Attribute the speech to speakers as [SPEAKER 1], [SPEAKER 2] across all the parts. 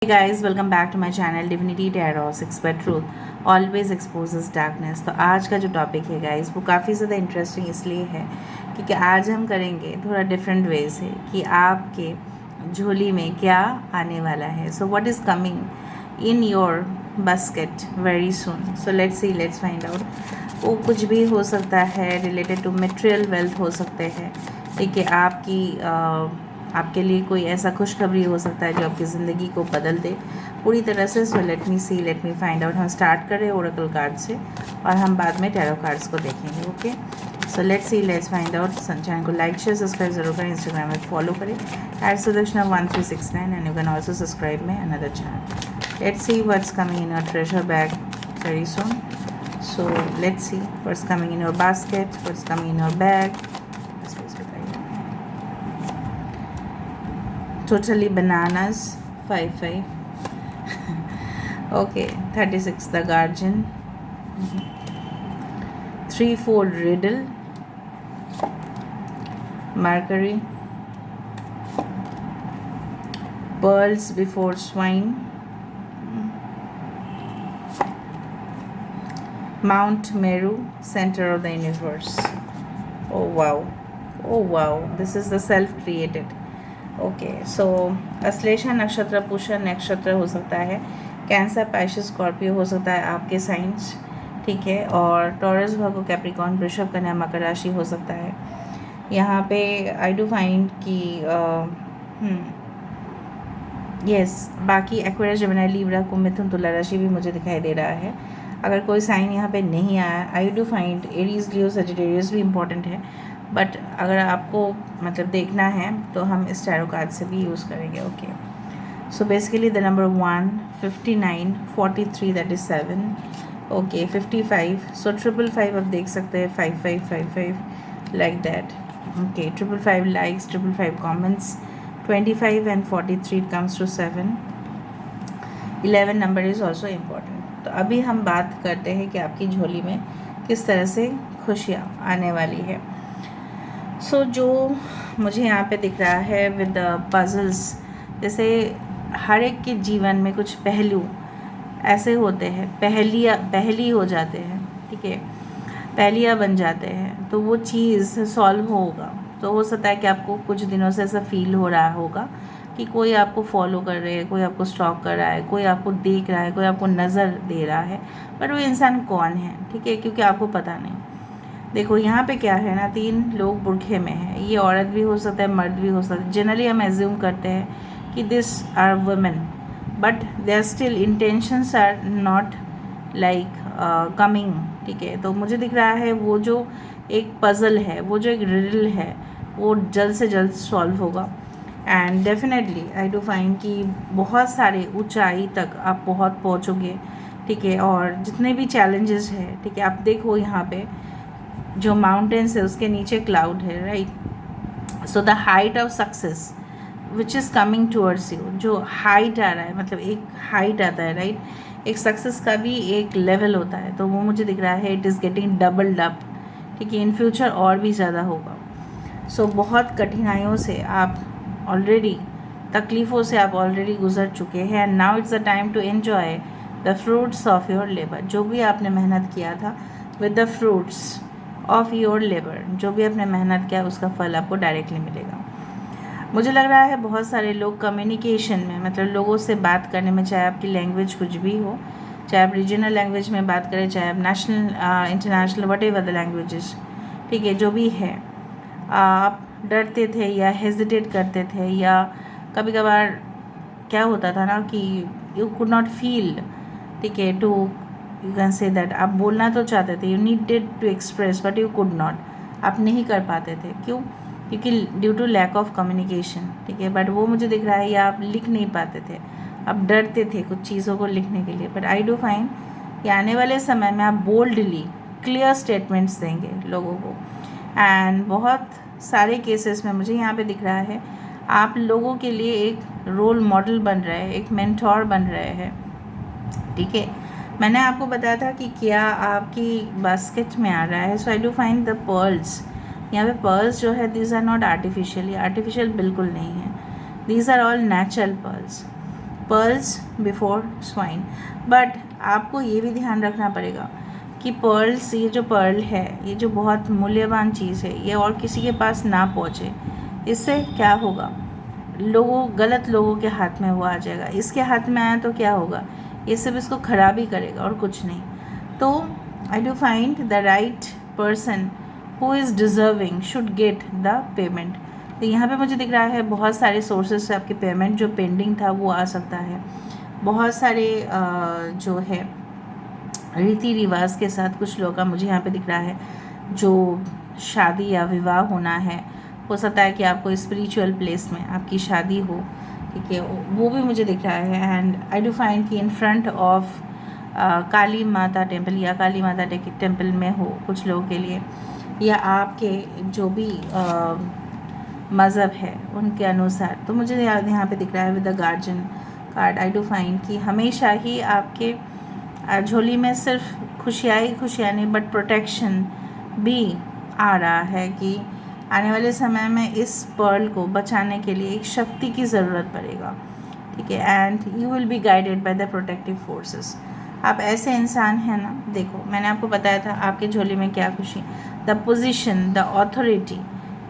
[SPEAKER 1] Hey guys, welcome back to my channel Divinity Tarot Six But Truth Always Exposes Darkness। तो आज का जो topic है guys वो काफ़ी ज़्यादा इंटरेस्टिंग इसलिए है क्योंकि आज हम करेंगे थोड़ा डिफरेंट वे से कि आपके झोली में क्या आने वाला है। So what is coming in your basket very soon. So let's find out. वो कुछ भी हो सकता है, रिलेटेड टू मटेरियल वेल्थ हो सकते हैं, ठीक है। आपके लिए कोई ऐसा खुशखबरी हो सकता है जो आपकी ज़िंदगी को बदल दे पूरी तरह से। सो लेट मी फाइंड आउट। हम स्टार्ट करें ओरेकल कार्ड से और हम बाद में टैरो कार्ड्स को देखेंगे। Okay, so let's find out. Channel को लाइक शेयर सब्सक्राइब जरूर करें, इंस्टाग्राम में फॉलो करें @Sudakshna1369 and you can also subscribe my another channel. Let's see what's coming in your treasure bag very soon. So let's see what's coming in your basket, what's coming in your bag. Totally bananas 5 okay, 36 the guardian, 3-4 riddle, Mercury, pearls before swine, Mount Meru, center of the universe. Oh wow, this is the self created. Okay, so Ashlesha नक्षत्र, पुष्य नक्षत्र हो सकता है, cancer, Pisces, Scorpio हो सकता है आपके science, ठीक है। और टॉरस, वर्गो, कैप्रिकॉर्न, वृषभ, कन्या, मकर राशि हो सकता है। यहाँ पे आई डू फाइंड कि यस, बाकी एक्वेरियस, जेमिनी, लिब्रा, कुंभ, मिथुन, तुला राशि भी मुझे दिखाई दे रहा है। अगर कोई साइन यहाँ पे नहीं आया, आई do find Aries, Leo, Sagittarius भी इम्पॉर्टेंट है, बट अगर आपको मतलब देखना है तो हम इस टैरो कार्ड से भी यूज़ करेंगे। Okay, so basically the number 1, 59, 43 that is 7, okay, 55, सो 555 आप देख सकते हैं, 5555 like that. Okay, 555 likes, 555 comments, 25 and 43 comes to 7, 11 number is also important. तो अभी हम बात करते हैं कि आपकी झोली में किस तरह से खुशियाँ आने वाली है। सो जो मुझे यहाँ पे दिख रहा है विद पजल्स, जैसे हर एक के जीवन में कुछ पहलू ऐसे होते हैं, पहली हो जाते हैं, ठीक है, पहलियाँ बन जाते हैं, तो वो चीज़ सॉल्व होगा। तो हो सकता है कि आपको कुछ दिनों से ऐसा फील हो रहा होगा कि कोई आपको फॉलो कर रहे है, कोई आपको स्टॉक कर रहा है, कोई आपको देख रहा है, कोई आपको नज़र दे रहा है, बट वो इंसान कौन है, ठीक है, क्योंकि आपको पता नहीं। देखो यहाँ पे क्या है ना, 3 लोग बुरखे में हैं, ये औरत भी हो सकता है, मर्द भी हो सकता है। जनरली हम एज्यूम करते हैं कि this are women, but their still intentions are not like coming, ठीक है। तो मुझे दिख रहा है वो जो एक पज़ल है, वो जो एक रिडल है, वो जल्द से जल्द सॉल्व होगा। And definitely I do find कि बहुत सारे ऊंचाई तक आप बहुत पहुँचोगे, ठीक है। और जितने भी चैलेंजेस हैं, ठीक है, आप देखो यहाँ पे जो माउंटेन्स है उसके नीचे क्लाउड है, right. So the height of success which is coming towards you, जो हाइट आ रहा है, मतलब एक हाइट आता है, राइट। एक सक्सेस का भी एक लेवल होता है, तो वो मुझे दिख रहा है it is getting doubled up, ठीक है, इन फ्यूचर और भी ज़्यादा होगा। सो बहुत कठिनाइयों से आप ऑलरेडी, तकलीफ़ों से आप ऑलरेडी गुजर चुके हैं, and now it's the time to enjoy the fruits of your labour. जो भी आपने मेहनत किया था, with the fruits of your labour, जो भी आपने मेहनत किया उसका फल आपको डायरेक्टली मिलेगा। मुझे लग रहा है बहुत सारे लोग कम्युनिकेशन में, मतलब लोगों से बात करने में, चाहे आपकी लैंग्वेज कुछ भी हो, चाहे आप रीजनल लैंग्वेज में बात करें, चाहे आप national international what ever the languages, ठीक है, जो भी है, आप डरते थे या हेजिटेट करते थे, या कभी कभार क्या होता था ना कि यू कुड नॉट फील, ठीक है, to you can say that, आप बोलना तो चाहते थे, you needed to express but you could not, आप नहीं कर पाते थे, क्यों, क्योंकि due to lack of communication, ठीक है। बट वो मुझे दिख रहा है या आप लिख नहीं पाते थे, आप डरते थे कुछ चीज़ों को लिखने के लिए, बट आई डू फाइंड कि आने वाले समय में आप बोल्डली क्लियर स्टेटमेंट्स देंगे लोगों को। एंड बहुत सारे केसेस में मुझे यहाँ पे दिख रहा है आप लोगों के लिए एक रोल मॉडल बन रहे हैं, एक मेंटोर बन रहे हैं, ठीक है। मैंने आपको बताया था कि क्या आपकी बास्केट में आ रहा है। So I do find the pearls, यहाँ पे पर्ल्स जो है दीज आर नॉट आर्टिफिशियल, ये आर्टिफिशियल बिल्कुल नहीं है, these are all natural pearls. Pearls before swine. But आपको ये भी ध्यान रखना पड़ेगा कि पर्ल्स, ये जो पर्ल है, ये जो बहुत मूल्यवान चीज़ है, ये और किसी के पास ना पहुँचे। इससे क्या होगा, गलत लोगों के हाथ में वो आ जाएगा। इसके हाथ में आया तो क्या होगा, ये सिर्फ इसको ख़राब ही करेगा और कुछ नहीं। तो आई do find the right person who is deserving should get the payment. तो यहाँ पे मुझे दिख रहा है बहुत सारे सोर्सेज से आपके पेमेंट जो पेंडिंग था वो आ सकता है। बहुत सारे जो है रीति रिवाज के साथ कुछ लोगों का मुझे यहाँ पे दिख रहा है, जो शादी या विवाह होना है। हो सकता है कि आपको स्पिरिचुअल प्लेस में आपकी शादी हो, ठीक है, वो भी मुझे दिख रहा है। एंड आई डू फाइंड कि इन फ्रंट ऑफ काली माता टेम्पल या काली माता टेम्पल में हो कुछ लोगों के लिए, या आपके जो भी मज़हब है उनके अनुसार। तो मुझे यहाँ पे दिख रहा है with the guardian card. I do find कि हमेशा ही आपके झोली में सिर्फ खुशियाँ ही खुशियाँ नहीं, बट प्रोटेक्शन भी आ रहा है कि आने वाले समय में इस पर्ल को बचाने के लिए एक शक्ति की ज़रूरत पड़ेगा, ठीक है। And you will be guided by the protective forces. आप ऐसे इंसान हैं ना, देखो मैंने आपको बताया था आपके झोली में क्या खुशी, द पोजीशन, द अथॉरिटी,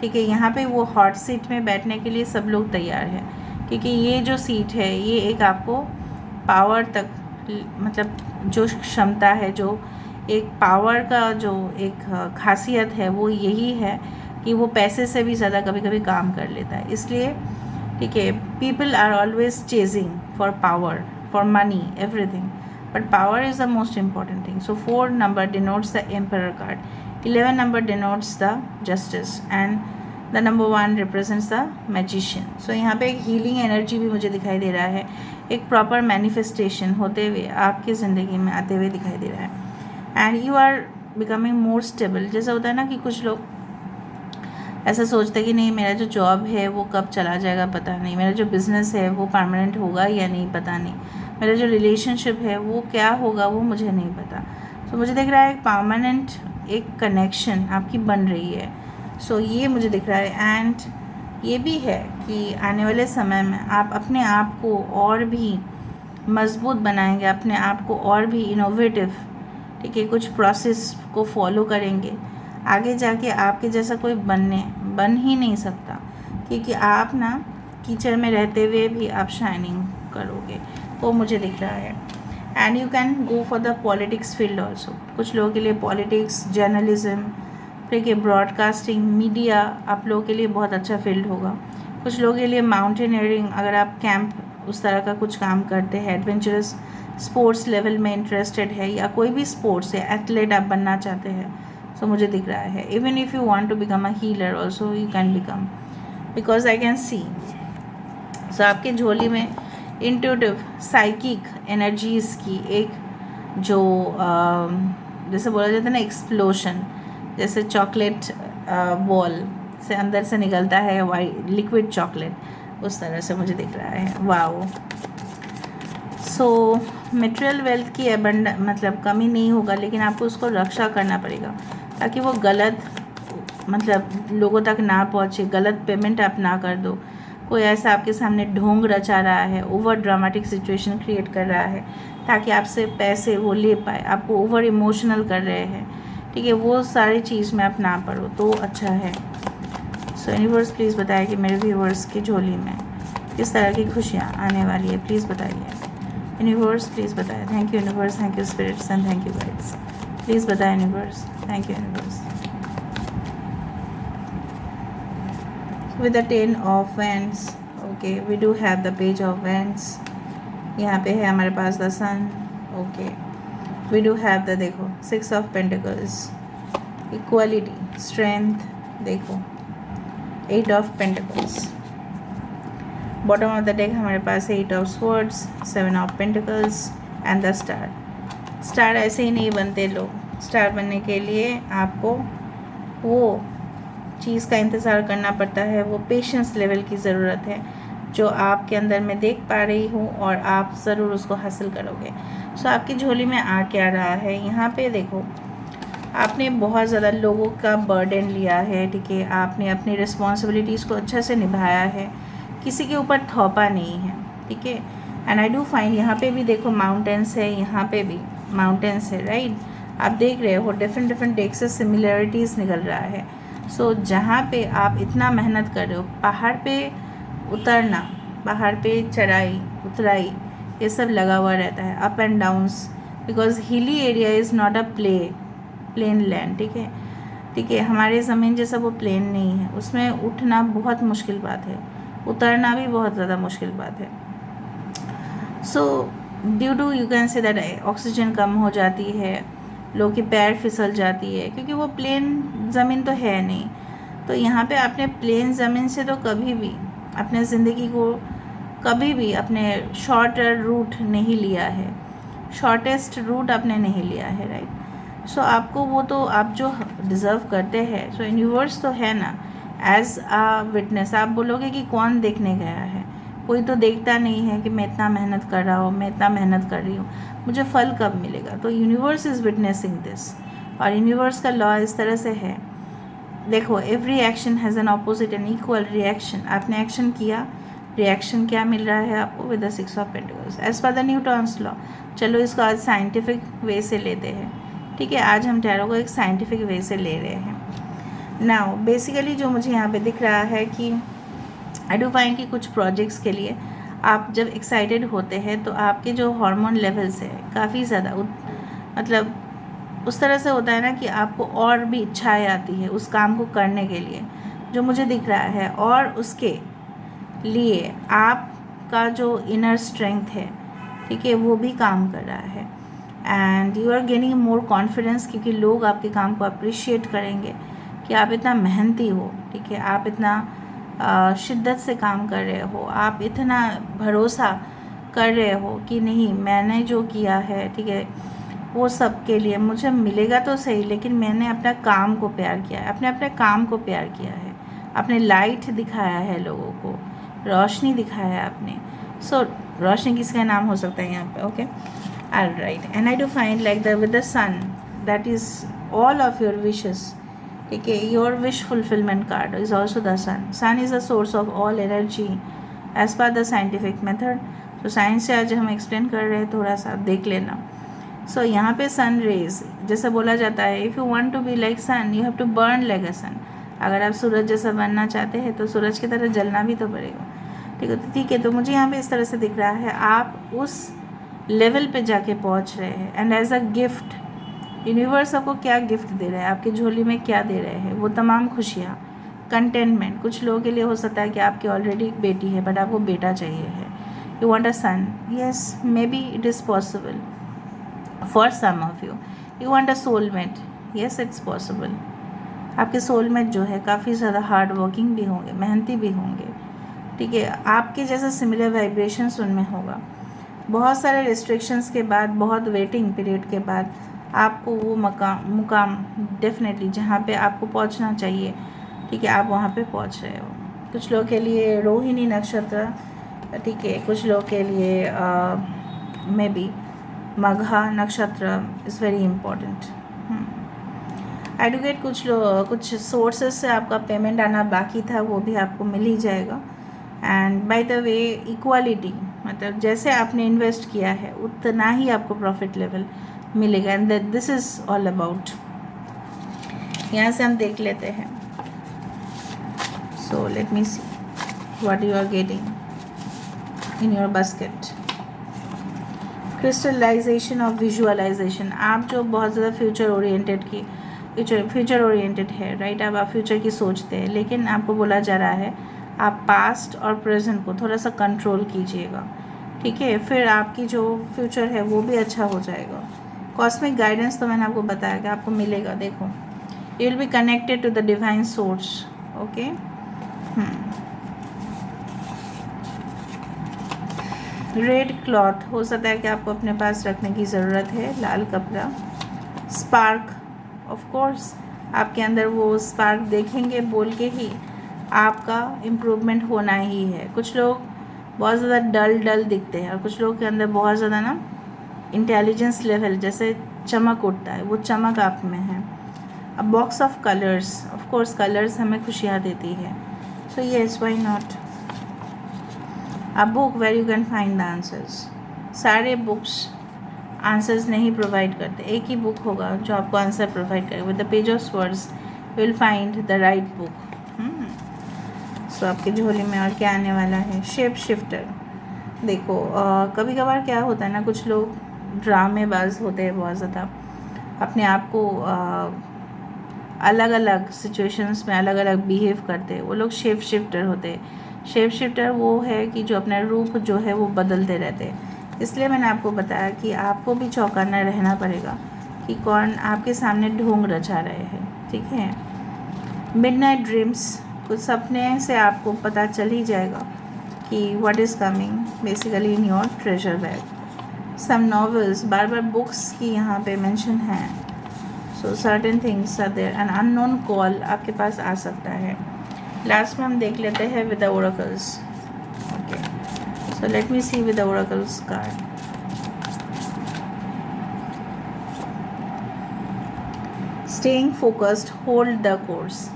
[SPEAKER 1] ठीक है। यहाँ पे वो हॉट सीट में बैठने के लिए सब लोग तैयार हैं, क्योंकि ये जो सीट है ये एक आपको पावर तक, मतलब जो क्षमता है, जो एक पावर का जो एक खासियत है वो यही है कि वो पैसे से भी ज़्यादा कभी कभी काम कर लेता है। इसलिए ठीक है, people are always chasing for power, for money, everything, but power is the most important thing. So 4 number denotes the emperor card, 11 number denotes the justice, and the number 1 represents the magician. So यहाँ पे एक healing energy भी मुझे दिखाई दे रहा है, एक प्रॉपर मैनिफेस्टेशन होते हुए आपकी ज़िंदगी में आते हुए दिखाई दे रहा है। And you are becoming more stable. जैसा होता है ना कि कुछ लोग ऐसा सोचते हैं कि नहीं मेरा जो जॉब है वो कब चला जाएगा पता नहीं, मेरा जो बिज़नेस है वो परमानेंट होगा या नहीं पता नहीं, मेरा जो रिलेशनशिप है वो क्या होगा वो मुझे नहीं पता। तो मुझे दिख रहा है एक परमानेंट एक कनेक्शन आपकी बन रही है। सो ये मुझे दिख रहा है। एंड ये भी है कि आने वाले समय में आप अपने आप को और भी मजबूत बनाएंगे, अपने आप को और भी इनोवेटिव, ठीक है, कुछ प्रोसेस को फॉलो करेंगे। आगे जाके आपके जैसा कोई बन ही नहीं सकता, क्योंकि आप ना कीचड़ में रहते हुए भी आप शाइनिंग करोगे, वो मुझे दिख रहा है। And you can go for the politics field also. कुछ लोगों के लिए पॉलिटिक्स, जर्नलिज्म, ठीक है, ब्रॉडकास्टिंग, मीडिया आप लोगों के लिए बहुत अच्छा फील्ड होगा। कुछ लोगों के लिए माउंटेनियरिंग, अगर आप कैंप उस तरह का कुछ काम करते हैं, एडवेंचरस स्पोर्ट्स लेवल में इंटरेस्टेड है, या कोई भी स्पोर्ट्स है, एथलीट आप बनना चाहते हैं, तो मुझे दिख रहा है। Even if you want to become a healer also you can become, because I can see. So आपके झोली में इंट्यूटिव साइकिक एनर्जीज़ की एक जो जैसे बोला जाता है ना एक्सप्लोशन, जैसे चॉकलेट बॉल से अंदर से निकलता है वाइट लिक्विड चॉकलेट, उस तरह से मुझे दिख रहा है। वाओ। सो मटेरियल वेल्थ की मतलब कमी नहीं होगा, लेकिन आपको उसको रक्षा करना पड़ेगा ताकि वो गलत मतलब लोगों तक ना पहुँचे, गलत पेमेंट आप ना कर दो। कोई ऐसा आपके सामने ढोंग रचा रहा है, ओवर ड्रामेटिक सिचुएशन क्रिएट कर रहा है ताकि आपसे पैसे वो ले पाए, आपको ओवर इमोशनल कर रहे हैं, ठीक है, वो सारी चीज़ में आप ना पड़ो तो अच्छा है। सो यूनिवर्स प्लीज़ बताइए कि मेरे व्यूवर्स की झोली में किस तरह की खुशियाँ आने वाली है, प्लीज़ बताइए यूनिवर्स, प्लीज़ बताइए। Thank you universe, thank you spirits and thank you guides. Please बताएं universe, thank you universe. With the 10 of Wands, okay, we do have the Page of Wands. यहाँ पे है हमारे पास the Sun, okay, we do have the देखो 6 of Pentacles, equality, strength, देखो 8 of Pentacles, bottom of the deck हमारे पास 8 of Swords, 7 of Pentacles and the Star. Star ऐसे ही नहीं बनते लोग, स्टार बनने के लिए आपको वो चीज़ का इंतज़ार करना पड़ता है, वो पेशेंस लेवल की ज़रूरत है जो आपके अंदर मैं देख पा रही हूँ, और आप ज़रूर उसको हासिल करोगे। सो आपकी झोली में आ क्या रहा है, यहाँ पे देखो आपने बहुत ज़्यादा लोगों का बर्डन लिया है, ठीक है, आपने अपनी रिस्पॉन्सिबिलिटीज़ को अच्छे से निभाया है, किसी के ऊपर थोपा नहीं है, ठीक है। एंड आई डू फाइंड यहाँ पे भी देखो माउंटेन्स है, यहाँ पे भी माउंटेन्स है, राइट। आप देख रहे हो डिफरेंट डिफरेंट डेक से सिमिलरिटीज़ निकल रहा है। सो जहाँ पे आप इतना मेहनत कर रहे हो, पहाड़ पे उतरना, पहाड़ पे चढ़ाई उतराई, ये सब लगा हुआ रहता है, up and downs, because hilly area is not a plain land, ठीक है, ठीक है। हमारे ज़मीन जैसा वो प्लेन नहीं है, उसमें उठना बहुत मुश्किल बात है, उतरना भी बहुत ज़्यादा मुश्किल बात है। So due to you can say that oxygen कम हो जाती है, लोग की पैर फिसल जाती है, क्योंकि वो प्लेन ज़मीन तो है नहीं। तो यहाँ पे आपने प्लेन ज़मीन से तो कभी भी अपने ज़िंदगी को कभी भी अपने शॉर्टर रूट नहीं लिया है, शॉर्टेस्ट रूट आपने नहीं लिया है, राइट। सो आपको वो तो आप जो डिज़र्व करते हैं, सो यूनिवर्स तो है ना, एज आ विटनेस। आप बोलोगे कि कौन देखने गया है, कोई तो देखता नहीं है कि मैं इतना मेहनत कर रहा हूँ, मैं इतना मेहनत कर रही हूँ, मुझे फल कब मिलेगा। तो यूनिवर्स इज़ विटनेसिंग दिस, और यूनिवर्स का लॉ इस तरह से है, देखो every action has an opposite and equal reaction. आपने एक्शन किया, रिएक्शन क्या मिल रहा है आपको, with the 6 of pentacles as per the Newton's law. चलो इसको आज साइंटिफिक वे से लेते हैं, ठीक है। आज हम टैरो को एक साइंटिफिक वे से ले रहे हैं। नाउ बेसिकली जो मुझे यहाँ पे दिख रहा है कि आई डू फाइंड कि कुछ प्रोजेक्ट्स के लिए आप जब एक्साइटेड होते हैं तो आपके जो हार्मोन लेवल्स है काफ़ी ज़्यादा मतलब उस तरह से होता है ना कि आपको और भी इच्छाएँ आती है उस काम को करने के लिए, जो मुझे दिख रहा है। और उसके लिए आपका जो इनर स्ट्रेंथ है, ठीक है, वो भी काम कर रहा है। And you are gaining more confidence, क्योंकि लोग आपके काम को अप्रिशिएट करेंगे कि आप इतना मेहनती हो, ठीक है, आप इतना शिद्दत से काम कर रहे हो, आप इतना भरोसा कर रहे हो कि नहीं मैंने जो किया है, ठीक है, वो सब के लिए मुझे मिलेगा तो सही, लेकिन मैंने अपना काम को प्यार किया है, अपने अपने काम को प्यार किया है, आपने लाइट दिखाया है लोगों को, रोशनी दिखाया है आपने। सो रोशनी किसका नाम हो सकता है यहाँ पे, okay, alright. And I do find like the with the sun, that is all of your wishes, ठीक है, your wish fulfilment card is also the sun. Sun is the source of all energy as per the scientific method. तो science से आज हम explain कर रहे हैं, थोड़ा सा देख लेना। सो यहाँ पे सन रेज, जैसे बोला जाता है, if you want to be like sun you have to burn like a sun. अगर आप सूरज जैसा बनना चाहते हैं तो सूरज की तरह जलना भी तो पड़ेगा, ठीक है। तो मुझे यहाँ पे इस तरह से दिख रहा है आप उस लेवल पे जाके पहुँच रहे हैं। And as a gift universe आपको क्या गिफ्ट दे रहा है, आपकी झोली में क्या दे रहे हैं, वो तमाम खुशियाँ, कंटेनमेंट। कुछ लोगों के लिए हो सकता है कि आपकी ऑलरेडी एक बेटी है बट आपको बेटा चाहिए है, you want a son, yes maybe it is possible for some of you. You want a soulmate, yes it's possible. आपके सोलमेट जो है काफ़ी ज़्यादा हार्ड वर्किंग भी होंगे, मेहनती भी होंगे, ठीक है, आपके जैसा सिमिलर वाइब्रेशंस उनमें होगा। बहुत सारे रिस्ट्रिक्शंस के बाद, बहुत वेटिंग पीरियड के बाद आपको वो मुकाम डेफिनेटली जहाँ पे आपको पहुँचना चाहिए, ठीक है, आप वहाँ पे पहुँच रहे हो। कुछ लोगों के लिए रोहिणी नक्षत्र, ठीक है, कुछ लोगों के लिए मे बी मघा नक्षत्र इज़ वेरी इम्पोर्टेंट। एडुकेट कुछ सोर्सेज से आपका पेमेंट आना बाकी था, वो भी आपको मिल ही जाएगा। And by the way equality, मतलब जैसे आपने इन्वेस्ट किया है उतना ही आपको प्रॉफिट लेवल मिलेगा। And this is all about, यहाँ से हम देख लेते हैं। So let me see what you are getting in your basket. Crystallisation of visualisation, आप जो बहुत ज़्यादा फ्यूचर ओरिएंटेड है, राइट, अब आप फ्यूचर की सोचते हैं, लेकिन आपको बोला जा रहा है आप पास्ट और प्रेजेंट को थोड़ा सा कंट्रोल कीजिएगा, ठीक है, फिर आपकी जो फ्यूचर है वो भी अच्छा हो जाएगा। कॉस्मिक गाइडेंस तो मैंने आपको बताया कि आपको मिलेगा, देखो you will be connected to the divine source, okay. Red cloth हो सकता है कि आपको अपने पास रखने की ज़रूरत है, लाल कपड़ा। स्पार्क, ऑफ कोर्स आपके अंदर वो स्पार्क देखेंगे बोल के ही आपका इम्प्रूवमेंट होना ही है। कुछ लोग बहुत ज़्यादा डल दिखते हैं और कुछ लोगों के अंदर बहुत ज़्यादा ना इंटेलिजेंस लेवल जैसे चमक उठता है, वो चमक आप में है। A box of colours, of course colours हमें खुशियाँ देती है, so yes why not. A book where you can find the answers. सारे बुक्स आंसर्स नहीं प्रोवाइड करते, एक ही बुक होगा जो आपको आंसर प्रोवाइड करेगा। With the page of words will find the right book. So आपकी झोली में और क्या आने वाला है? Shape shifter. देखो कभी कभार क्या होता है ना, कुछ लोग ड्रामेबाज होते हैं बहुत ज़्यादा, अपने आप को अलग अलग सिचुएशंस में अलग अलग बिहेव करते हैं, वो लोग शेप शिफ्टर होते हैं। शेप शिफ्टर वो है कि जो अपना रूप जो है वो बदलते रहते हैं। इसलिए मैंने आपको बताया कि आपको भी चौकन्ना रहना पड़ेगा कि कौन आपके सामने ढोंग रचा रहे हैं, ठीक है। मिडनाइट ड्रीम्स, कुछ सपने से आपको पता चल ही जाएगा कि what is coming basically in your treasure bag. Some novels, बार बार बुक्स की यहाँ पे मेंशन है। So certain things are there. An unknown call आपके पास आ सकता है। लास्ट में हम देख लेते हैं with the oracles. Okay, so let me see with the oracles card. Staying focused, hold the course.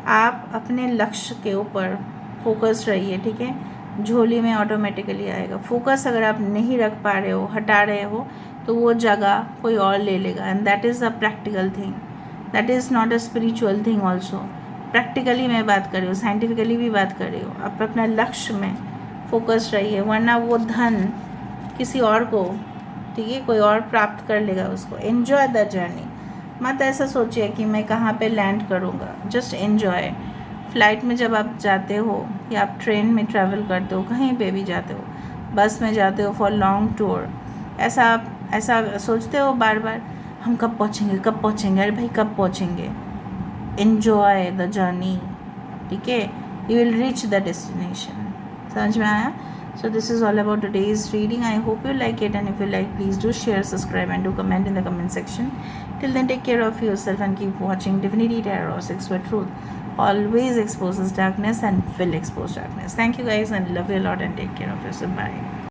[SPEAKER 1] आप अपने लक्ष्य के ऊपर फोकस्ड रहिए, ठीक है। झोली में ऑटोमेटिकली आएगा। फोकस अगर आप नहीं रख पा रहे हो, हटा रहे हो, तो वो जगह कोई और ले लेगा। And that is a practical thing, that is not a spiritual thing also. Practically मैं बात कर रही हूँ, साइंटिफिकली भी बात कर रही हूँ। आप अपना लक्ष्य में फोकस्ड रहिए, वरना वो धन किसी और को, ठीक है, कोई और प्राप्त कर लेगा उसको। Enjoy the journey. मत ऐसा सोचिए कि मैं कहाँ पे लैंड करूँगा, जस्ट एन्जॉय। फ्लाइट में जब आप जाते हो या आप ट्रेन में ट्रैवल करते हो, कहीं पे भी जाते हो, बस में जाते हो फॉर लॉन्ग टूर, ऐसा सोचते हो बार बार, हम कब पहुँचेंगे, कब पहुँचेंगे, अरे भाई कब पहुँचेंगे। एन्जॉय द जर्नी, ठीक है, you will reach the destination. समझ में आया? So this is all about today's reading. I hope you like it, and if you like, please do share, subscribe, and do comment in the comment section. Till then, take care of yourself and keep watching Divinity Tarot 6 Word Truth. Always exposes darkness and will expose darkness. Thank you guys, and love you a lot, and take care of yourself. Bye.